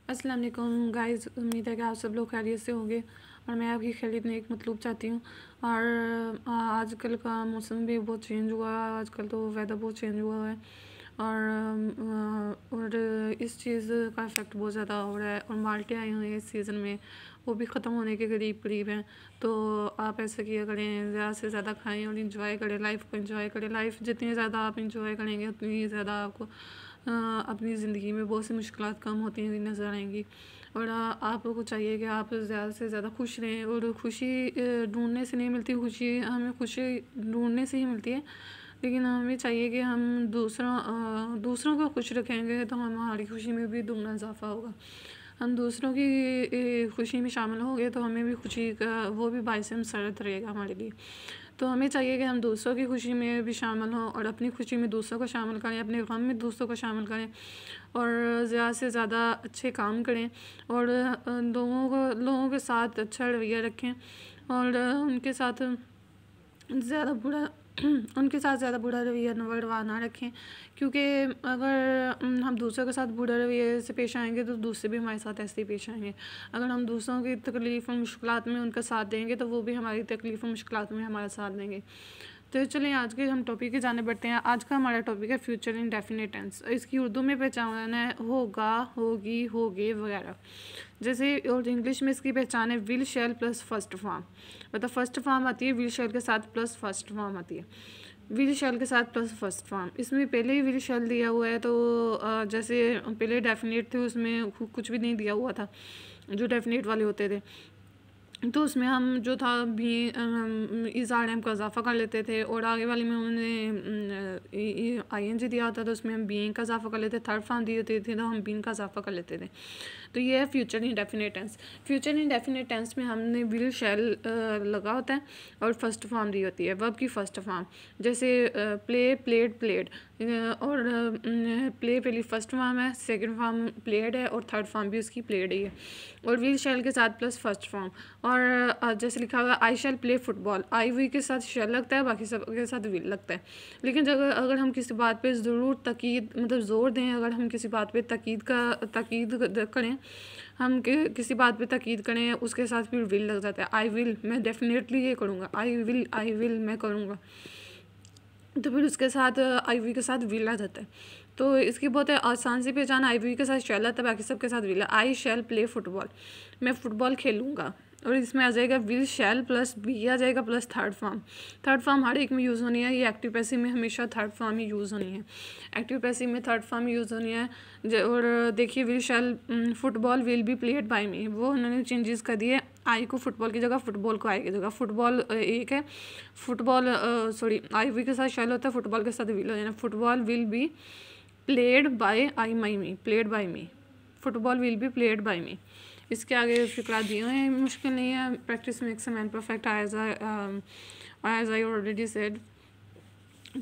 अस्सलाम वालेकुम गाइस, उम्मीद है कि आप सब लोग खैरियत से होंगे और मैं आपकी खैरियत में एक मतलूब चाहती हूँ। और आजकल का मौसम भी बहुत चेंज हुआ है, आजकल तो वेदर बहुत चेंज हुआ है और इस चीज़ का इफ़ेक्ट बहुत ज़्यादा हो रहा है और माल्टे आए हुए हैं इस सीज़न में, वो भी ख़त्म होने के करीब हैं। तो आप ऐसा किया करें, ज़्यादा से ज़्यादा खाएं और इंजॉय करें, लाइफ को इंजॉय करें। लाइफ जितनी ज़्यादा आप इंजॉय करेंगे उतनी ज़्यादा आपको अपनी ज़िंदगी में बहुत सी मुश्किलात कम होती हुई नज़र आएंगी। और आपको चाहिए कि आप ज़्यादा से ज़्यादा खुश रहें। और खुशी ढूंढने से नहीं मिलती, खुशी हमें खुशी ढूंढने से ही मिलती है। लेकिन हमें चाहिए कि हम दूसरों को खुश रखेंगे तो हमारी खुशी में भी दुगना इजाफा होगा। हम दूसरों की खुशी में शामिल होंगे तो हमें भी खुशी का वो भी बायस मसरत रहेगा हमारे लिए। तो हमें चाहिए कि हम दूसरों की खुशी में भी शामिल हों और अपनी खुशी में दूसरों को शामिल करें, अपने गम में दूसरों को शामिल करें और ज़्यादा से ज़्यादा अच्छे काम करें और लोगों के साथ अच्छा रवैया रखें और उनके साथ ज़्यादा बुरा उनके साथ ज़्यादा बुरा रवैया रवैया ना रखें। क्योंकि अगर हम दूसरों के साथ बुरा रवैये से पेश आएंगे तो दूसरे भी हमारे साथ ऐसे ही पेश आएंगे। अगर हम दूसरों की तकलीफ़ और मुश्किलात में उनका साथ देंगे तो वो भी हमारी तकलीफ़ और मुश्किलात में हमारा साथ देंगे। तो चलिए आज के हम टॉपिक के जाने बढ़ते हैं। आज का हमारा टॉपिक है फ्यूचर इंडेफिनिट टेंस। इसकी उर्दू में पहचान है होगा, होगी, होगे वगैरह। जैसे और इंग्लिश में इसकी पहचान है will, shall plus first form. मतलब फर्स्ट फॉर्म आती है विल शैल के साथ प्लस फर्स्ट फॉर्म आती है, विल शैल के साथ प्लस फर्स्ट फॉर्म। इसमें पहले ही विल शैल दिया हुआ है, तो जैसे पहले डेफिनेट थे उसमें कुछ भी नहीं दिया हुआ था, जो डेफिनेट वाले होते थे। तो उसमें हम जो था भी इज़ार एम का इजाफा कर लेते थे और आगे वाले में उन्होंने ING दिया होता था, तो उसमें हम बीइंग का इजाफा कर लेते थे। थर्ड फॉर्म दी होती थी तो हम बीइंग का इजाफा कर लेते थे। तो ये है future indefinite tense. Future indefinite tense में हमने विल शैल लगा होता है और फर्स्ट फॉर्म दी होती है, वर्ब की फर्स्ट फॉर्म। जैसे प्ले, प्लेड, प्लेड। और प्ले पहली फर्स्ट फॉर्म है, सेकंड फॉर्म प्लेड है और थर्ड फॉर्म भी उसकी प्लेड ही है। और विल शैल के साथ प्लस फर्स्ट फॉर्म। और जैसे लिखा हुआ आई shall play football, I we के साथ शैल लगता है, बाकी सब के साथ विल लगता है। लेकिन अगर हम किसी बात पे ज़रूर तकीद मतलब ज़ोर दें, अगर हम किसी बात पे तकीद करें, हम किसी बात पे तकीद करें, उसके साथ फिर विल लग जाता है। आई विल, मैं डेफिनेटली ये करूँगा, आई विल मैं करूँगा, तो फिर उसके साथ आई वी के साथ विल आ जाता है। तो इसकी बहुत आसान सी पहचान, आई वी के साथ शैल आता है, बाकी सब के साथ विल है। आई शैल प्ले फुटबॉल, मैं फ़ुटबॉल खेलूँगा। और इसमें आ जाएगा विल शैल प्लस बी आ जाएगा plus third form. Third form हर एक में यूज़ होनी है, ये एक्टिव पैसिव में हमेशा थर्ड फॉर्म ही यूज़ होनी है, एक्टिव पैसिव में थर्ड फॉर्म यूज़ होनी है। और देखिए will shall football will be played by me, वो उन्होंने चेंजेस कर दिए। आई को फुटबॉल की जगह फुटबॉल को आई की जगह, फुटबॉल एक है, फुटबॉल सॉरी आई वी के साथ शैल होता है, फुटबॉल के साथ विल हो जाना। Football will be played by I my me, played by me, football will be played by me. इसके आगे फिक्रा दिए हुए हैं, मुश्किल नहीं है। Practice makes a man perfect as I already said.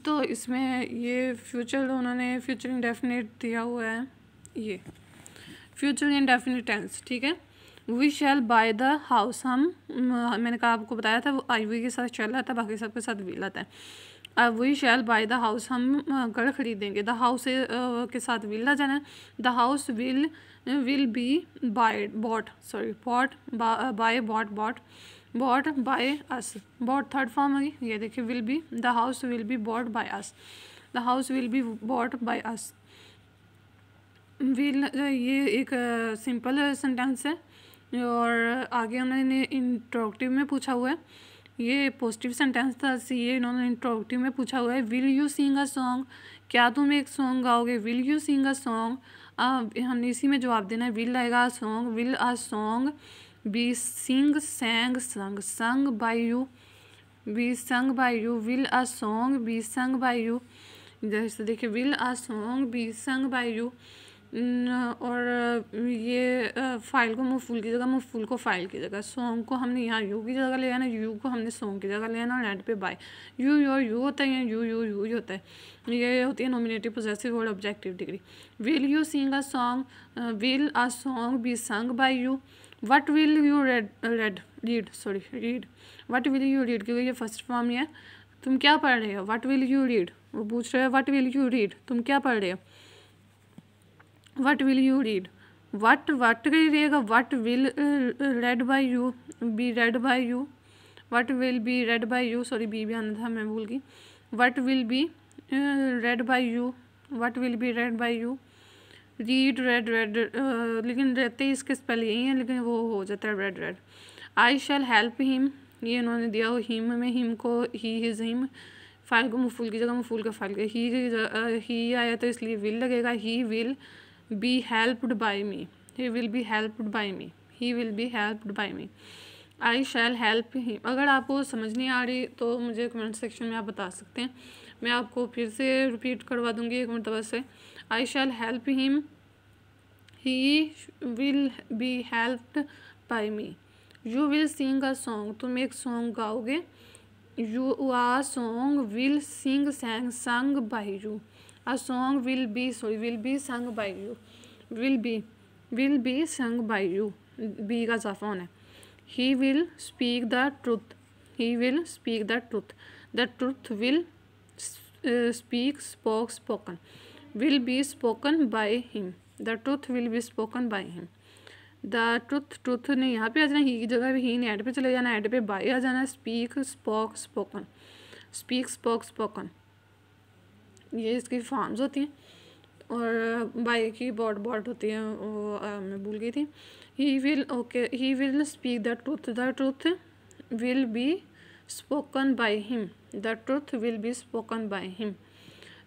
तो इसमें ये फ्यूचर उन्होंने फ्यूचर इंडेफिनिट दिया हुआ है, ये फ्यूचर इंडेफिनिट टेंस, ठीक है। We shall buy the house, मैंने कहा आपको बताया था वो आई वी के साथ शैल आता है, बाकी सबके साथ विल आता है। We shall buy the house, हम घर खरीदेंगे। द हाउस के साथ विल आ जाना है। The house will be by bought, sorry bought by bought by us, bought third form होगी। ये देखिए will be, the house will be bought by us, the house will be bought by us. Will ये एक simple sentence है और आगे उन्होंने interrogative में पूछा हुआ है। ये पॉजिटिव सेंटेंस था, ये इन्होंने इंट्रोगेटिव में पूछा हुआ है। Will you sing a song, क्या तुम एक सॉन्ग गाओगे। Will you sing a song, हमने इसी में जवाब देना है। विल आएगा song, will a song be sing sang sung, sung by you, be sung by you, will a song be sung by you. जैसे देखिए will a song be sung by you. और ये फाइल को मफूल की जगह, मफूल को file की जगह, सॉन्ग को हमने यहाँ यू की जगह ले आना, यू को हमने सॉन्ग की जगह ले आना और एंड पे बाय। यू योर यू होता है, यू होता है। ये होती है नॉमिनेटिव पोजेसिव और objective degree. Will you sing a song, will a song be sung by you. What will you read, what will you read, क्योंकि ये फर्स्ट फॉर्म ही है। तुम क्या पढ़ रहे हो, वट विल यू रीड, वो पूछ रहे हो वट विल यू रीड, तुम क्या पढ़ रहे हो, what will you read. What का ही रहेगा, what will read by you, be read by you, what will be read by you, sorry be भी आना था, मैं भूल गई। What will be read by you, what will be read by you, read read read, लेकिन रहते ही इसके spell यही है, लेकिन वो हो जाता है रेड रेड। आई शैल हेल्प हिम, ये इन्होंने दिया हो हिम में, हिम को ही हिज हिम, फाइल को मफूल की जगह मफूल का फाइल का ही आया तो इसलिए विल लगेगा। ही will be helped by me, he will be helped by me, he will be helped by me. I shall help him, अगर आपको समझ नहीं आ रही तो मुझे कमेंट सेक्शन में आप बता सकते हैं, मैं आपको फिर से रिपीट करवा दूँगी एक मरतबा से। I shall help him, he will be helped by me. You will sing a song, तुम एक सॉन्ग गाओगे। You a song will sing sung by you, a song will be sung by you, will be sung by you, be का इजाफा होना है। He will speak the truth, he will speak the truth, the truth will speak spoken, will be spoken by him, the truth will be spoken by him. The truth ने यहाँ पे आ जाना, ही की जगह भी ही ने ऐड पे चले जाना, ऐड पे बाई आ जाना। Speak spoke spoken, speak spoke spoken, ये इसकी फॉर्म्स होती हैं, और बाई की बॉड होती है, वो मैं भूल गई थी। ही will speak the truth will be spoken by him, the truth will be spoken by him.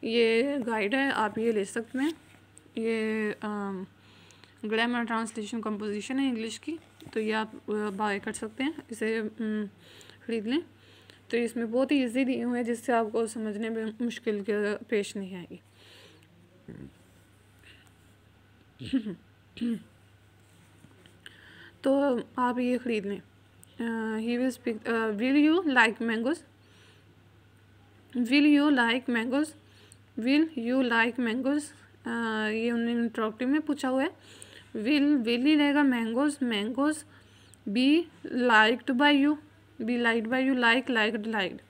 ये गाइड है, आप ये ले सकते हैं, ये ग्रामर ट्रांसलेशन कंपोजिशन है इंग्लिश की, तो ये आप बाय कर सकते हैं, इसे ख़रीद लें। तो इसमें बहुत ही ईजी दिए हुए हैं जिससे आपको समझने में मुश्किल पेश नहीं आएगी। तो आप ये ख़रीद लें। ही will speak, will you like mangoes, will you like mangoes, will you like mangoes, ये उन्होंने इंट्रोगेटिव में पूछा हुआ है। विल ही रहेगा, mangoes be liked by you, be liked by you, liked,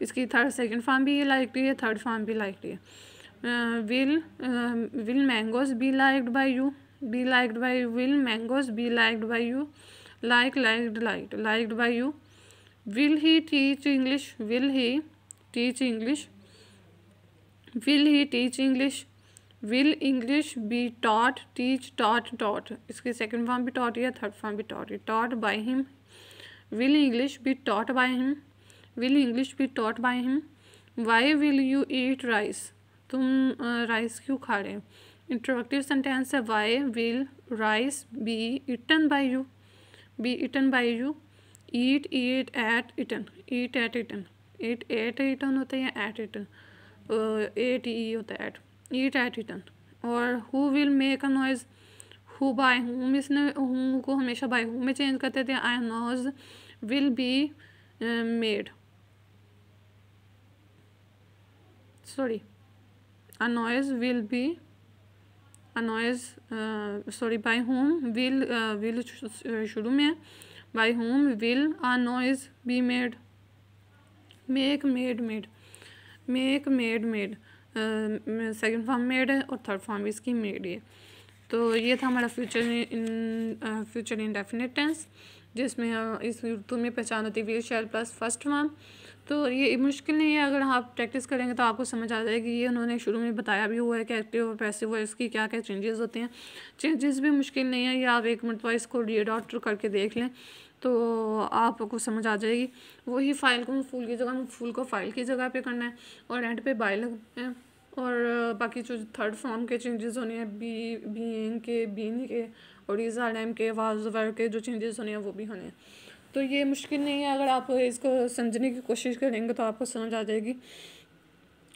इसकी सेकंड फॉर्म भी ये लाइक्ड है, थर्ड फॉर्म भी लाइक्ड है। Will mangoes be liked by you, be liked by, will mangoes be liked by you, liked by you. Will he teach English, will he teach English, will he teach English, will English be taught, teach taught, इसकी second form भी taught है, third form भी taught है, taught by him. Will English be taught by him, will English be taught by him. Why will you eat rice, तुम rice क्यों खा रहे हो। इंट्रोगेटिव सेंटेंस है, why will rice be eaten by you, be eaten by you. Eat ate eaten, eat ate eaten, ate eaten होता है या ate eaten, ate E होता है एट, ईट एट ईटन। और who will make a noise, who by whom, इसने who co हमेशा by who में change करते थे। I noise will be made, sorry a noise will be, a noise sorry by whom will शुरू में है, by whom will a noise be made. Make made, second form made है और third form इसकी made है। तो ये था हमारा फ्यूचर इंडेफिनिट टेंस, जिसमें इस ऋतु में पहचान होती है will shall plus first form. तो ये मुश्किल नहीं है, अगर आप प्रैक्टिस करेंगे तो आपको समझ आ जाएगी। ये उन्होंने शुरू में बताया भी हुआ है कि एक्टिव और पैसिव वॉइस की क्या क्या चेंजेस होते हैं। चेंजेस भी मुश्किल नहीं है, ये आप एक मिनट वाइज को रीड आउट करके देख लें तो आपको समझ आ जाएगी। वही फाइल को फूल की जगह फूल को फाइल की जगह पे करना है और एंड पे बाय लगना है। और बाकी जो थर्ड फॉर्म के चेंजेस होने हैं, बीइंग के, बीइंग के और इज आर एम के, वाज वर के जो चेंजेस होने हैं वो भी होने हैं। तो ये मुश्किल नहीं है, अगर आप इसको समझने की कोशिश करेंगे तो आपको समझ आ जाएगी।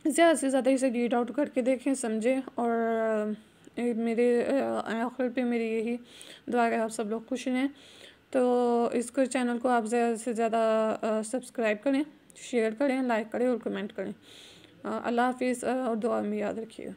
ज़्यादा से ज़्यादा इसे रीड आउट करके देखें, समझें। और मेरे आखिर पे मेरी यही दुआ है आप सब लोग खुश रहें। तो इसको चैनल को आप ज़्यादा से ज़्यादा सब्सक्राइब करें, शेयर करें, लाइक करें और कमेंट करें। अल्लाह हाफिज़ और दुआ में याद रखिएगा।